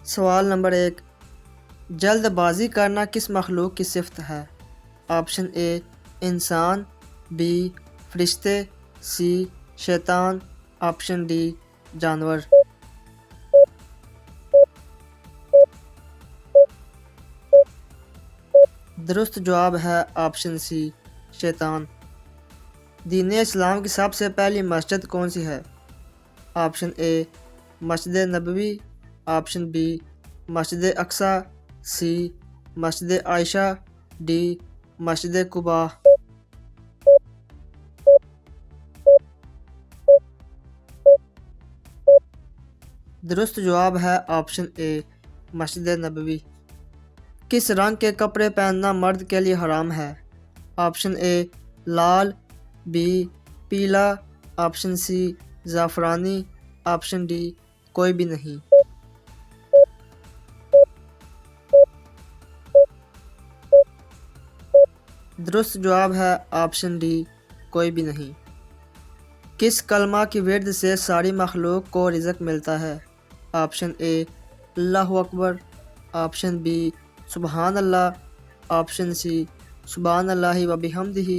سوال نمبر 1، جلد بازی کرنا کس مخلوق کی صفت ہے؟ آپشن اے انسان، بی فرشتے، سی شیطان، آپشن ڈی جانور۔ درست جواب ہے آپشن سی شیطان۔ دین اسلام کی سب سے پہلی مسجد کون سی ہے؟ آپشن اے مسجد نبوی، آپشن بی مسجد اقصی، سی مسجد عائشہ، ڈی مسجد قباء۔ درست جواب ہے آپشن اے مسجد نبوی۔ کس رنگ کے کپڑے پہننا مرد کے لیے حرام ہے؟ آپشن اے لال، بی پیلا، آپشن سی زعفرانی، آپشن ڈی کوئی بھی نہیں۔ درست جواب ہے آپشن ڈی کوئی بھی نہیں۔ کس کلمہ کی ورد سے ساری مخلوق کو رزق ملتا ہے؟ آپشن اے اللہ اکبر، آپشن بی سبحان اللہ، آپشن سی سبحان اللہ و بحمدہ،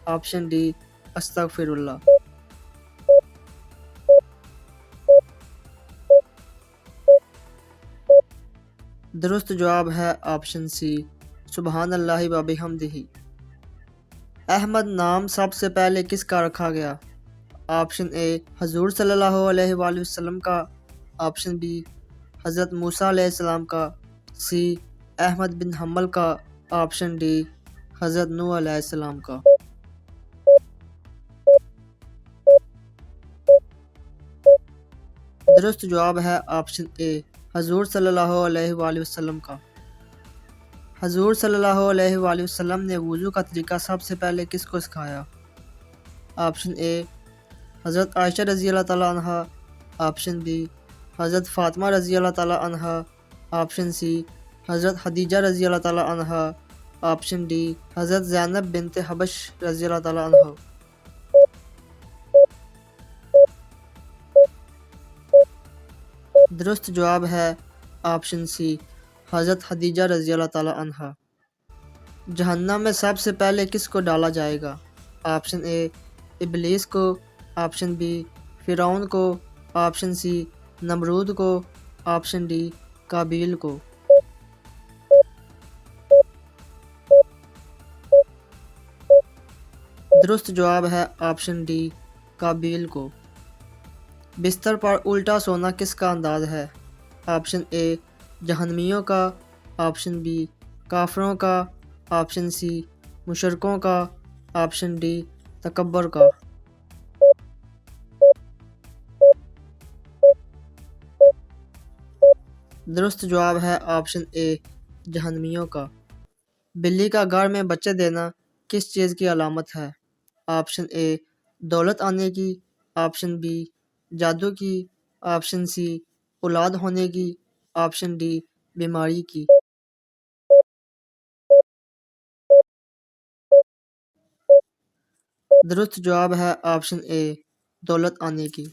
آپشن ڈی استغفر اللہ۔ درست جواب ہے آپشن سی سبحان اللہ و بحمدہ۔ احمد نام سب سے پہلے کس کا رکھا گیا؟ آپشن اے حضور صلی اللہ علیہ وآلہ وسلم کا، آپشن بی حضرت موسیٰ علیہ السلام کا، سی احمد بن حنبل کا، آپشن ڈی حضرت نوح علیہ السلام کا۔ درست جواب ہے آپشن اے حضور صلی اللہ علیہ وآلہ وسلم کا۔ حضور صلی اللہ علیہ وآلہ وسلم نے وضو کا طریقہ سب سے پہلے کس کو سکھایا؟ آپشن اے حضرت عائشہ رضی اللہ تعالیٰ عنہا، آپشن بی حضرت فاطمہ رضی اللہ تعالیٰ عنہا، آپشن سی حضرت خدیجہ رضی اللہ تعالیٰ عنہا، آپشن ڈی حضرت زینب بنت حبش رضی اللہ تعالیٰ عنہا۔ درست جواب ہے آپشن سی حضرت خدیجہ رضی اللہ تعالیٰ عنہا۔ جہنم میں سب سے پہلے کس کو ڈالا جائے گا؟ آپشن اے ابلیس کو، آپشن بی فرعون کو، آپشن سی نمرود کو، آپشن ڈی قابیل کو۔ درست جواب ہے آپشن ڈی قابیل کو۔ بستر پر الٹا سونا کس کا انداز ہے؟ آپشن اے جہنمیوں کا، آپشن بی کافروں کا، آپشن سی مشرکوں کا، آپشن ڈی تکبر کا۔ درست جواب ہے آپشن اے جہنمیوں کا۔ بلی کا گھر میں بچے دینا کس چیز کی علامت ہے؟ آپشن اے دولت آنے کی، آپشن بی جادو کی، آپشن سی اولاد ہونے کی، آپشن ڈی بیماری کی۔ درست جواب ہے آپشن اے دولت آنے کی۔